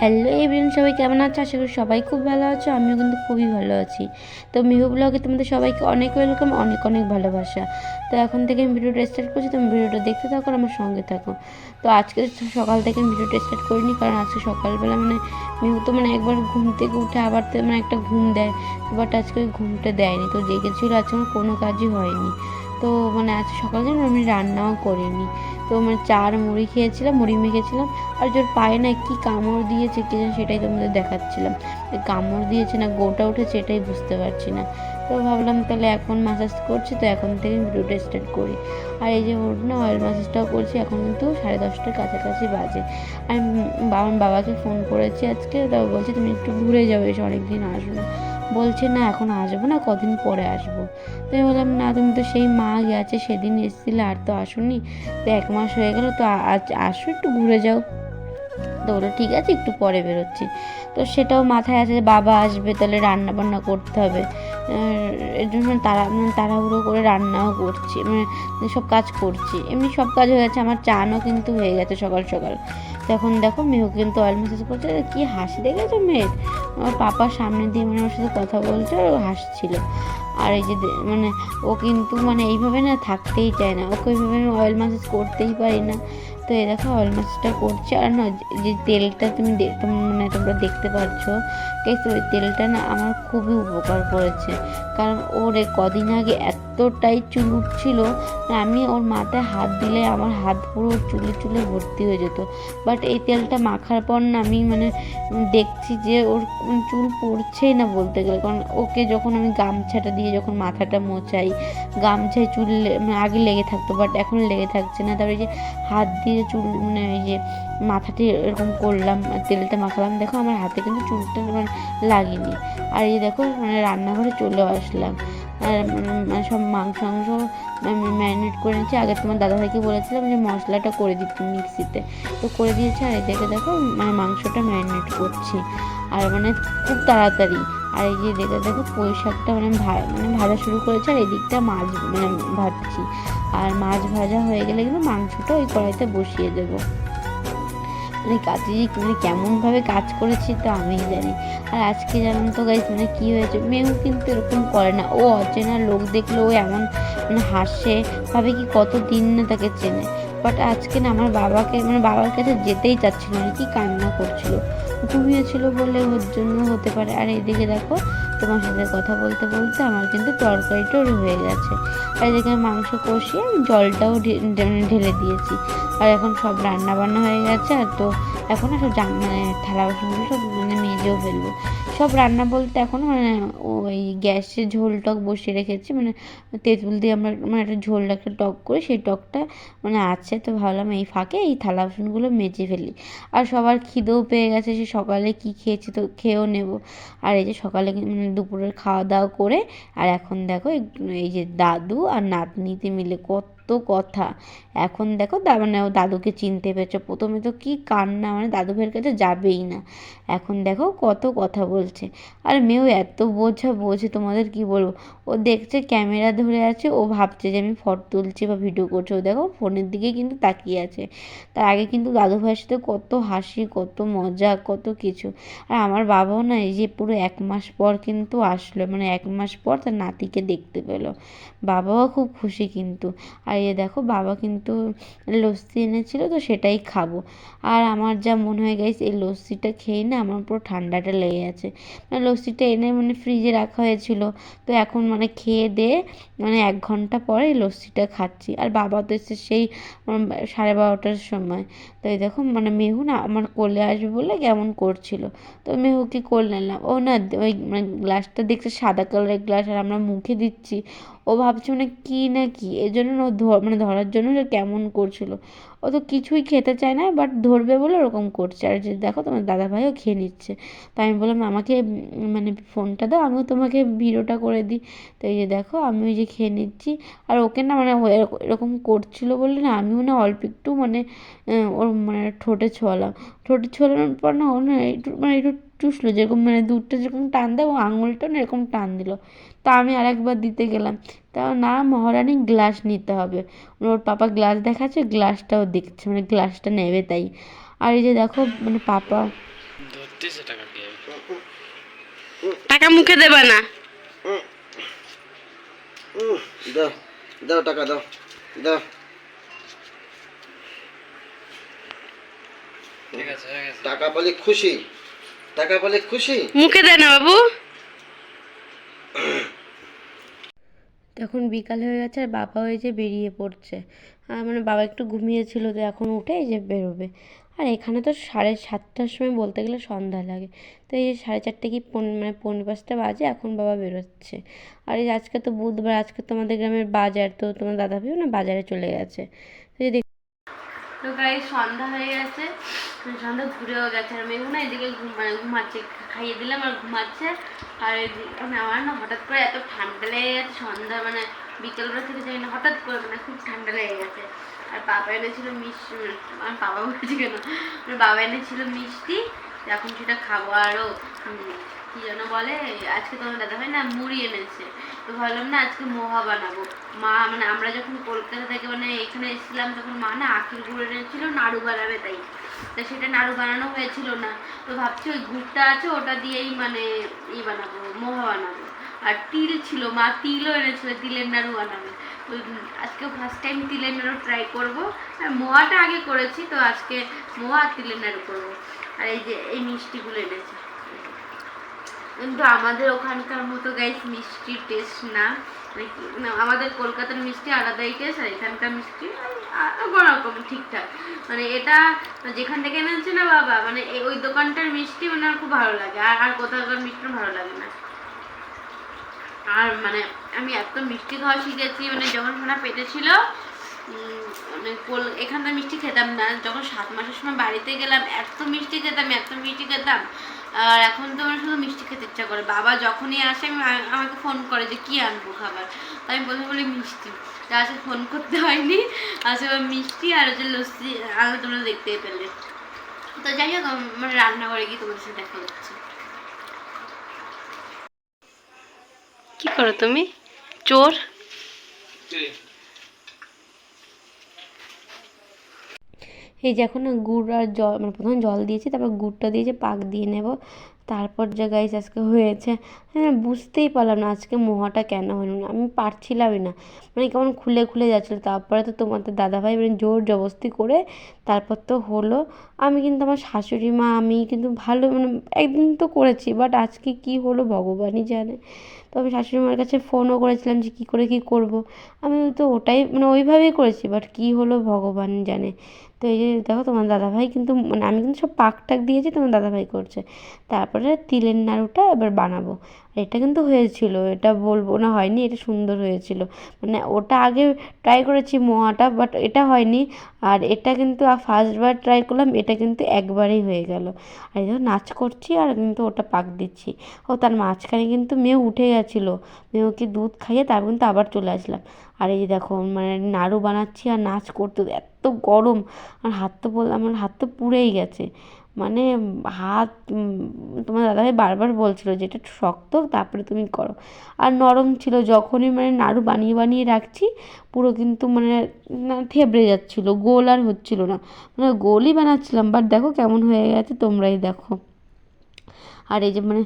Hello everyone, সবাই কেমন আছো? আশা করি সবাই খুব ভালো আছো। আমিও কিন্তু খুবই ভালো আছি। তো মিহু ব্লগে তোমাদের সবাইকে অনেক ওয়েলকাম, অনেক অনেক ভালোবাসা। তো এখন থেকে আমি ভিডিওটা স্টার্ট করছি, তুমি ভিডিওটা দেখতে থাকো আর আমার সঙ্গে থাকো। তো আজকে সকাল থেকে আমি ভিডিওটা স্টার্ট করিনি, কারণ আজকে সকালবেলা মিহু তো একবার ঘুম থেকে উঠে আবার তো একটা ঘুম দেয়, বাট আজকে ওই ঘুমটা দেয়নি, তো জেগেছিল। আজকে আমার কোনো কাজই হয়নি। তো আজ সকাল থেকে আমি রান্নাও করিনি। তো চা আর মুড়ি খেয়েছিলাম, মুড়ি মেখেছিলাম। আর জোর পায়ে না কি কামড় দিয়েছে কি যেন, সেটাই তোমাদের দেখাচ্ছিলাম। কামড় দিয়েছে না গোটা উঠেছে এটাই বুঝতে পারছি না। তো ভাবলাম তাহলে এখন ম্যাসাজ করছি, তো এখন থেকে ভিডিওটা স্টার্ট করি। আর এই যে ওর না অয়েল ম্যাসাজটাও করছি। এখন কিন্তু 10:30টার কাছাকাছি বাজে। আমি বাবাকে ফোন করেছি আজকে, তো বলছি তুমি একটু ঘুরে যাও, এসে অনেকদিন আসবো। বলছে না এখন আসবো না, কদিন পরে আসবো। তো আমি বললাম না, তুমি তো সেই মা গেছে সেদিন এসেছিলে, আর তো আসোনি। তো 1 মাস হয়ে গেল, তো আজ আসো একটু ঘুরে যাও। তো বললো ঠিক আছে, একটু পরে বেরোচ্ছি। তো সেটাও মাথায় আছে যে বাবা আসবে, তাহলে রান্না বান্না করতে হবে। এর জন্য তাড়াহুড়ো করে রান্নাও করছি, সব কাজ করছি। এমনি সব কাজ হয়ে গেছে, আমার চানও কিন্তু হয়ে গেছে সকাল সকাল। তখন দেখো মেহু কিন্তু অয়েল ম্যাসাজ করছে। কি হাসি দেখেছো মেয়ের? আমার পাপার সামনে দিয়ে ওর সাথে কথা বলছে আর ও হাসছিল। আর এই যে ও কিন্তু এইভাবে না থাকতেই চায় না, ওকে ওইভাবে আমি অয়েল ম্যাসাজ করতেই পারি না। তো এই দেখো অয়েল ম্যাসাজটা করছে। আর না, যে তেলটা তোমরা দেখতে পাচ্ছ গাইস, ওই তেলটা না আমার খুবই উপকার করেছে। কারণ ওর কদিন আগে এতটাই চুল উঠছিল, আমি ওর মাথায় হাত দিলে আমার হাত পুরো চুলে চুলে ভর্তি হয়ে যেত। বাট এই তেলটা মাখার পর না আমি দেখছি যে ওর চুল পড়ছেই না বলতে গেলে। কারণ ওকে যখন আমি গামছাটা দিয়ে যখন মাথাটা মোছাই, গামছায় চুল আগে লেগে থাকতো, বাট এখন লেগে থাকছে না। তারপরে যে হাত দিয়ে চুল এই যে মাথাটি এরকম করলাম, তেলটা মাখালাম, দেখো আমার হাতে কিন্তু চুলটা লাগেনি। আর এই দেখো রান্নাঘরে চলেও আসলাম। আর সব মাংস ম্যারিনেট করে নিচ্ছি। আগে তোমার দাদাভাইকে বলেছিলাম যে মশলাটা করে দিতে মিক্সিতে, তো করে দিয়েছে। আর এদিকে দেখো মাংসটা ম্যারিনেট করছি, আর খুব তাড়াতাড়ি। আর এই যে দেখো পুঁই শাকটা ভাজা শুরু করেছে, আর এদিকটা মাছ ভাজছি। আর মাছ ভাজা হয়ে গেলে কিন্তু মাংসটা ওই কড়াইতে বসিয়ে দেবো। কাজে কেমনভাবে কাজ করেছি তো আমিই জানি। আর আজকে জানেন তো গাইস কী হয়েছে, মেয়েও কিন্তু এরকম করে না। ও অচেনা লোক দেখলে ও এমন হাসে, ভাবে কি কত দিন না তাকে চেনে। বাট আজকে না আমার বাবাকে বাবার কাছে যেতেই চাচ্ছিল না, কি কান্না করছিল, ঘুমিয়েছিল বলে ওর জন্য হতে পারে। আর এদিকে দেখো তোমার সাথে কথা বলতে বলতে আমার কিন্তু তরকারিটাও হয়ে গেছে। আর এদিকে মাংস কষিয়ে আমি জলটাও ঢেলে দিয়েছি। আর এখন সব রান্না বান্না হয়ে গেছে। আর তো এখন সব থালা বাসনগুলো সব মেজেও ফেলবো। সব রান্না বলতে এখন ওই গ্যাসে ঝোল টক বসিয়ে রেখেছি, তেঁতুল দিয়ে আমরা একটা ঝোল একটা টক করে, সেই টকটা আছে। তো ভাবলাম এই ফাঁকে এই থালা বাসনগুলো মেজে ফেলি। আর সবার খিদেও পেয়ে গেছে, সে সকালে কি খেয়েছি তো খেয়েও নেব। আর এই যে সকালে দুপুরের খাওয়া দাওয়া করে, আর এখন দেখো এই যে দাদু আর নাতনিতে মিলে কত কথা। এখন দেখো দাদুকে চিনতে পেরেছে। প্রথমে তো কি কান্না, দাদু ভাইয়ের কাছে যাবেই না। এখন দেখো কত কথা বলছে। আর মেয়েও এত বোঝে তোমাদের কি বলবো। ও দেখছে ক্যামেরা ধরে আছে, ও ভাবছে যে আমি ফটো তুলছি বা ভিডিও করছি। ও দেখো ফোনের দিকে কিন্তু তাকিয়ে আছে। তার আগে কিন্তু দাদু ভাইয়ের সাথে কত হাসি, কত মজা, কত কিছু। আর আমার বাবাও না এই যে পুরো 1 মাস পর কিন্তু আসলো, 1 মাস পর তার নাতিকে দেখতে পেলো। বাবাও খুব খুশি কিন্তু। আর দেখো বাবা কিন্তু লস্যি এনেছিল, তো সেটাই খাবো। আর আমার যা মনে হয় গাইস, এই লস্যিটা খেয়ে না আমার পুরো ঠান্ডাটা লেগে গেছে। লস্যিটা এনে ফ্রিজে রাখা হয়েছিল, তো এখন খেয়ে দিয়ে 1 ঘন্টা পরে এই লস্যিটা খাচ্ছি। আর বাবা তো এসে সেই 12:30টার সময়। তো এই দেখো মেহু না আমার কোলে আসবে বলে কেমন করছিল, তো মেহুকে কোলে নিলাম। ও না ওই গ্লাসটা দেখছে সাদা কালারের গ্লাস, আর আমরা মুখে দিচ্ছি। ও ভাবছে কি না কি, এর জন্য ও ধরার জন্য কেমন করছিল। ও তো কিছুই খেতে চায় না, বাট ধরবে বলে ওরকম করছে। আর যে দেখো তোমার দাদাভাইও খেয়ে নিচ্ছে। তো আমি বললাম আমাকে ফোনটা দাও, আমিও তোমাকে ভিডিওটা করে দিই। তো এই যে দেখো আমি ওই যে খেয়ে নিচ্ছি। আর ওকে না ও এরকম করছিল বলে না আমিও না অল্প একটু ওর ঠোঁটে ছোঁয়ানোর পর না ও না একটু চুষলো, যেরকম দুধটা যেরকম টান দেয়, ও আঙুলটা না এরকম টান দিল। তা আমি আরেকবার দিতে গেলাম, তাও না মহারানী গ্লাস নিতে হবে। ওর পাপা গ্লাস দেখাচ্ছে, গ্লাসটাও দেখছে, গ্লাসটা নেবে তাই। আর এই যে দেখো পাপা টাকা মুখে দেবে না। দাও দাও টাকা দাও দাও। টাকা পেলে খুশি, টাকা পেলে খুশি, মুখে দেয় না বাবু। তখন বিকাল হয়ে গেছে আর বাবা ওই যে বেরিয়ে পড়ছে। আর মানে বাবা একটু ঘুমিয়েছিল, তো এখন উঠে এই যে বেরোবে। আর এখানে তো 7:30টার সময় বলতে গেলে সন্ধ্যা লাগে, তো এই যে 4:30 কি মানে 4:45 বাজে, এখন বাবা বেরোচ্ছে। আর এই আজকে তো বুধবার, আজকে তো আমাদের গ্রামের বাজার, তো তোমার দাদা ভাইও না বাজারে চলে গেছে। তো এই তো গাইস সন্ধ্যা হয়ে গেছে, সন্ধ্যা ঘুরেও গেছে। আর মেঘু না এদিকে ঘুমাচ্ছে, খাইয়ে দিলাম আর ঘুমাচ্ছে। আর মানে আমার না হঠাৎ করে এত ঠান্ডা লেগে গেছে, সন্ধ্যা মানে বিকেলবেলা থেকে যাই না, হঠাৎ করে মানে খুব ঠান্ডা লেগে গেছে। আর বাবা এনেছিল মিষ্টি, আমার বাবা বলছি কেন, বাবা এনেছিল মিষ্টি, এখন সেটা খাবো। আরও কি যেন বলে, আজকে তোমার দাদা ভাই না মুড়ি এনেছে, তো ভাবলাম না আজকে মোহা বানাবো। মা মানে আমরা যখন কলকাতা থেকে মানে এখানে এসেছিলাম তখন মা না আখের গুড় এনেছিল নাড়ু বানাবে, তাই তা সেটা নাড়ু বানানো হয়েছিল না, তো ভাবছি ওই গুড়টা আছে ওটা দিয়েই মানে বানাবো, মোহা বানাবো। আর তিল ছিল, মা তিলও এনেছিল, তিলের নাড়ু বানাবে। তো আজকে ফার্স্ট টাইম তিলের নাড়ু ট্রাই করবো। আর মোয়াটা আগে করেছি, তো আজকে মোয়া আর তিলের নাড়ু করবো। আর এই যে এই মিষ্টিগুলো এনেছে, কিন্তু আমাদের ওখানকার মতো গাইস মিষ্টির টেস্ট না, আমাদের কলকাতার মিষ্টি আলাদাই টেস্ট, আর এখানকার মিষ্টি কোনোরকম ঠিকঠাক। মানে এটা যেখান থেকে এনেছে না বাবা, মানে ওই দোকানটার মিষ্টি মানে আমার খুব ভালো লাগে, আর কোথাকার মিষ্টি ভালো লাগে না। আর মানে আমি এত মিষ্টি খাওয়া শিখেছি, মানে যখন সোনা পেটে ছিল মানে এখানকার মিষ্টি খেতাম না, যখন 7 মাসের সময় বাড়িতে গেলাম এত মিষ্টি খেতাম, এত মিষ্টি খেতাম। আর এখন তো আমার শুধু মিষ্টি খেতে ইচ্ছা করে, বাবা যখনই আসে আমাকে ফোন করে যে কি আনবো খাবার, তো আমি প্রথমে বলি মিষ্টি। আজকে ফোন করতে হয়নি, আসলে মিষ্টি আর হচ্ছে লস্যি আর তোমরা দেখতে পেলে। তো যাই হোক মানে রান্নাঘরে গিয়ে তোমাদের সাথে দেখা হচ্ছে। কি করো তুমি চোর? এই যে এখন না গুড় আর জল মানে প্রথমে জল দিয়েছি, তারপর গুড়টা দিয়েছি, পাক দিয়ে নেব। তারপর যা গাইস আজকে হয়েছে, হ্যাঁ বুঝতেই পারলাম না আজকে মোহাটা কেন হলো না, আমি পারছিলামই না, মানে কেমন খুলে খুলে যাচ্ছিলো। তারপরে তো তোমাদের দাদাভাই মানে জোর জবরদস্তি করে তারপর তো হলো। আমি কিন্তু আমার শাশুড়ি মা আমি কিন্তু ভালো মানে একদিন তো করেছি, বাট আজকে কি হলো ভগবানই জানে। তো আমি শাশুড়ি মার কাছে ফোনও করেছিলাম যে কী করে কী করবো, আমি তো ওটাই মানে ওইভাবেই করেছি, বাট কী হলো ভগবান জানে। তো এই যে দেখো তোমার দাদাভাই কিন্তু মানে আমি কিন্তু সব পাক টাক দিয়েছি, তোমার দাদাভাই করছে। তারপরে তিলের নাড়ুটা এবার বানাবো। এটা কিন্তু হয়েছিল, এটা বলবো না হয়নি, এটা সুন্দর হয়েছিল। মানে ওটা আগে ট্রাই করেছি মোয়াটা, বাট এটা হয়নি। আর এটা কিন্তু ফার্স্টবার ট্রাই করলাম, এটা কিন্তু একবারেই হয়ে গেল। আর এই নাচ করছি আর কিন্তু ওটা পাক দিচ্ছি। ও তার মাঝখানে কিন্তু মেয়ে উঠে গেছিলো, মেয়েকে দুধ খাইয়ে তারপর কিন্তু আবার চলে আসলাম। আর এই যে দেখো মানে নাড়ু বানাচ্ছি আর নাচ করতে এত গরম, আর আমার হাত তো পুড়েই গেছে। মানে হাত তোমার দাদাভাই বারবার বলছিল যে এটা একটু শক্ত তারপরে তুমি করো। আর নরম ছিল, যখনই মানে নাড়ু বানিয়ে বানিয়ে রাখছি পুরো কিন্তু মানে থেবড়ে যাচ্ছিলো, গোল আর হচ্ছিল না। মানে গোলই বানাচ্ছিলাম, বাট দেখো কেমন হয়ে গেছে তোমরাই দেখো। আর এই যে মানে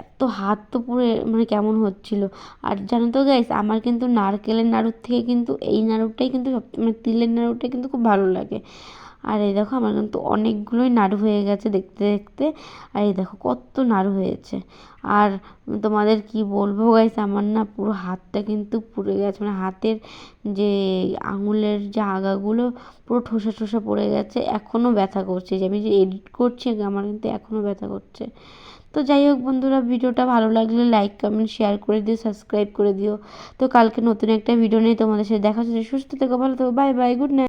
এত হাত তো পুরো মানে কেমন হচ্ছিলো। আর জানো তো গাইস আমার কিন্তু নারকেলের নাড়ুর থেকে কিন্তু এই নাড়ুটাই কিন্তু সব মানে তিলের নাড়ুটাই কিন্তু খুব ভালো লাগে। আর এই দেখো আমার কিন্তু অনেকগুলোই নাড়ু হয়ে গেছে দেখতে দেখতে। আর এই দেখো কত নাড়ু হয়েছে। আর তোমাদের কি বলবো গাইস আমার না পুরো হাতটা কিন্তু পুড়ে গেছে, মানে হাতের যে আঙুলের যে আগাগুলো পুরো ঠোসা ঠোসা পড়ে গেছে, এখনও ব্যথা করছে, যে আমি যে এডিট করছি আমার কিন্তু এখনও ব্যথা করছে। তো যাই হোক বন্ধুরা, ভিডিওটা ভালো লাগলে লাইক কমেন্ট শেয়ার করে দিও, সাবস্ক্রাইব করে দিও। তো কালকে নতুন একটা ভিডিও নিয়ে তোমাদের সাথে দেখা হচ্ছে। সুস্থ থেকো, ভালো থেকো, বাই বাই, গুড নাইট।